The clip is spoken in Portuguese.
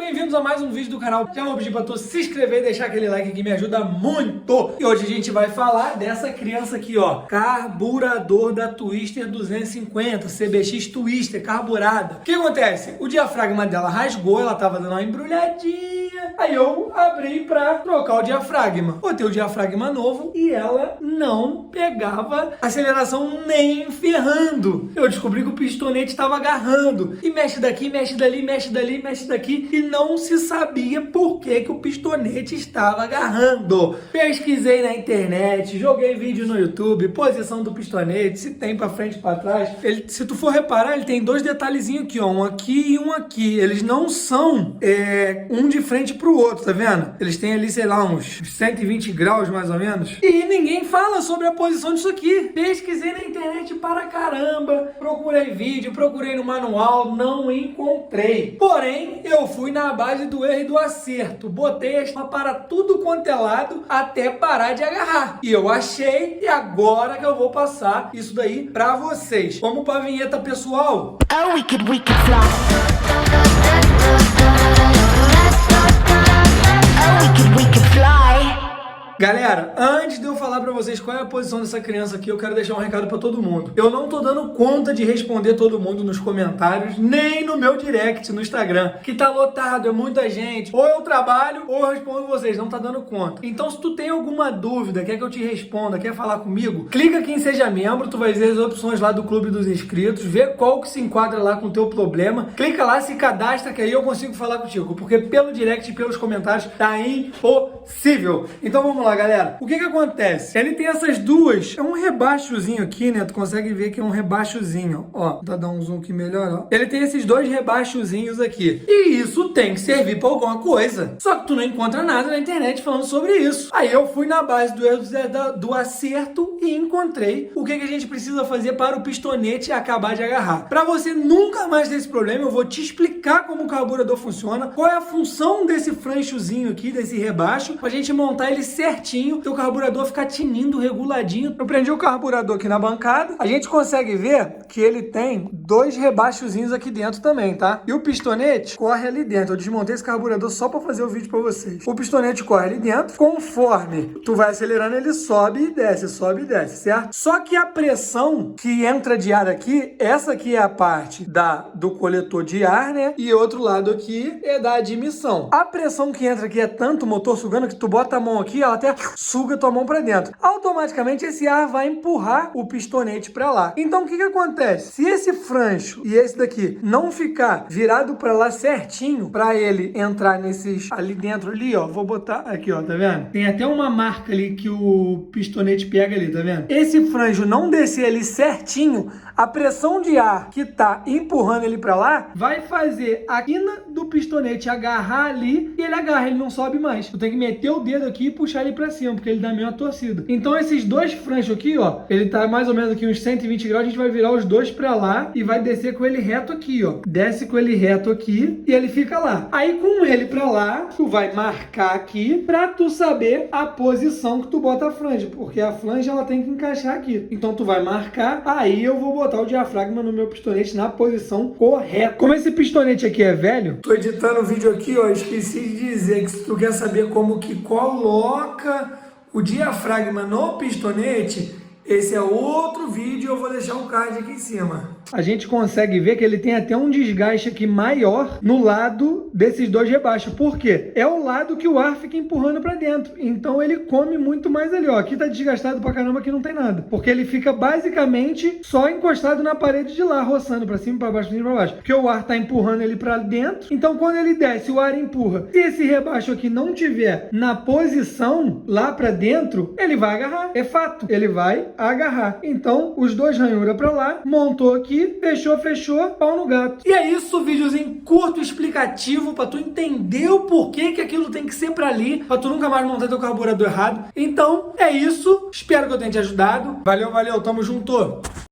bem-vindos a mais um vídeo do canal. Já vou pedir pra tu se inscrever e deixar aquele like que me ajuda muito. E hoje a gente vai falar dessa criança aqui, ó. Carburador da Twister 250, CBX Twister, carburada. O que acontece? O diafragma dela rasgou, ela tava dando uma embrulhadinha. Aí eu abri pra trocar o diafragma. Botei o diafragma novo e ela não pegava aceleração nem ferrando. Eu descobri que o pistonete estava agarrando. E mexe daqui, mexe dali, mexe dali, mexe daqui. E não se sabia por que o pistonete estava agarrando. Pesquisei na internet, joguei vídeo no YouTube, posição do pistonete, se tem pra frente e pra trás. Se tu for reparar, ele tem dois detalhezinhos aqui, ó. Um aqui e um aqui. Eles não são um de frente pro outro, tá vendo? Eles têm ali, sei lá, uns 120 graus mais ou menos. E ninguém fala sobre a posição disso aqui. Pesquisei na internet para caramba, procurei vídeo, procurei no manual, não encontrei. Porém, eu fui na base do erro e do acerto. Botei a chapa para tudo quanto é lado até parar de agarrar. E eu achei, e agora que eu vou passar isso daí pra vocês. Vamos pra vinheta, pessoal? Oh, we could fly. Oh, we could fly. Galera, antes de eu falar pra vocês qual é a posição dessa criança aqui, eu quero deixar um recado pra todo mundo. Eu não tô dando conta de responder todo mundo nos comentários, nem no meu direct no Instagram, que tá lotado, é muita gente. Ou eu trabalho, ou eu respondo vocês, não tá dando conta. Então, se tu tem alguma dúvida, quer que eu te responda, quer falar comigo, clica aqui em Seja Membro, tu vai ver as opções lá do Clube dos Inscritos, vê qual que se enquadra lá com o teu problema, clica lá, se cadastra, que aí eu consigo falar contigo, porque pelo direct e pelos comentários tá impossível. Então, vamos lá, galera. O que acontece? Ele tem essas duas, é um rebaixozinho aqui, né? Tu consegue ver que é um rebaixozinho, ó. Vou dar um zoom aqui melhor, ó. Ele tem esses dois rebaixozinhos aqui. E isso tem que servir pra alguma coisa. Só que tu não encontra nada na internet falando sobre isso. Aí eu fui na base do erro do acerto e encontrei o que a gente precisa fazer para o pistonete acabar de agarrar. Pra você nunca mais ter esse problema, eu vou te explicar como o carburador funciona, qual é a função desse franchozinho aqui, desse rebaixo, pra gente montar ele certinho, teu carburador ficar tinindo, reguladinho. Eu prendi o carburador aqui na bancada. A gente consegue ver que ele tem dois rebaixozinhos aqui dentro também, tá? E o pistonete corre ali dentro. Eu desmontei esse carburador só pra fazer o vídeo pra vocês. O pistonete corre ali dentro. Conforme tu vai acelerando, ele sobe e desce, certo? Só que a pressão que entra de ar aqui, essa aqui é a parte do coletor de ar, né? E outro lado aqui é da admissão. A pressão que entra aqui é tanto o motor sugando que tu bota a mão aqui, ela até suga tua mão pra dentro. Automaticamente esse ar vai empurrar o pistonete pra lá. Então o que acontece? Se esse francho e esse daqui não ficar virado pra lá certinho, pra ele entrar nesses ali dentro ali, ó, vou botar aqui, ó, tá vendo? Tem até uma marca ali que o pistonete pega ali, tá vendo? Esse franjo não descer ali certinho, a pressão de ar que tá empurrando ele pra lá vai fazer a quina do pistonete agarrar ali e ele agarra, ele não sobe mais. Tu tem que meter o dedo aqui e puxar ele pra cima, porque ele dá meio uma torcida. Então esses dois franchos aqui, ó, ele tá mais ou menos aqui uns 120 graus, a gente vai virar os dois pra lá e vai descer com ele reto aqui, ó. Desce com ele reto aqui e ele fica lá. Aí com ele pra lá, tu vai marcar aqui pra tu saber a posição que tu bota a flange, porque a flange ela tem que encaixar aqui. Então tu vai marcar, aí eu vou botar o diafragma no meu pistonete na posição correta. Como esse pistonete aqui é velho, tô editando o vídeo aqui, ó, esqueci de dizer que se tu quer saber como que coloca o diafragma no pistonete, esse é outro vídeo, eu vou deixar o card aqui em cima. A gente consegue ver que ele tem até um desgaste aqui maior no lado desses dois rebaixos. Por quê? É o lado que o ar fica empurrando pra dentro. Então ele come muito mais ali, ó. Aqui tá desgastado pra caramba, aqui não tem nada. Porque ele fica basicamente só encostado na parede de lá, roçando pra cima, pra baixo, pra cima, pra baixo. Porque o ar tá empurrando ele pra dentro. Então quando ele desce, o ar empurra. Se esse rebaixo aqui não tiver na posição lá pra dentro, ele vai agarrar. É fato. Ele vai agarrar. Então os dois ranhura pra lá, montou aqui, fechou, pau no gato. E é isso, videozinho curto, explicativo, pra tu entender o porquê que aquilo tem que ser pra ali, pra tu nunca mais montar teu carburador errado. Então, é isso. Espero que eu tenha te ajudado. Valeu, tamo junto!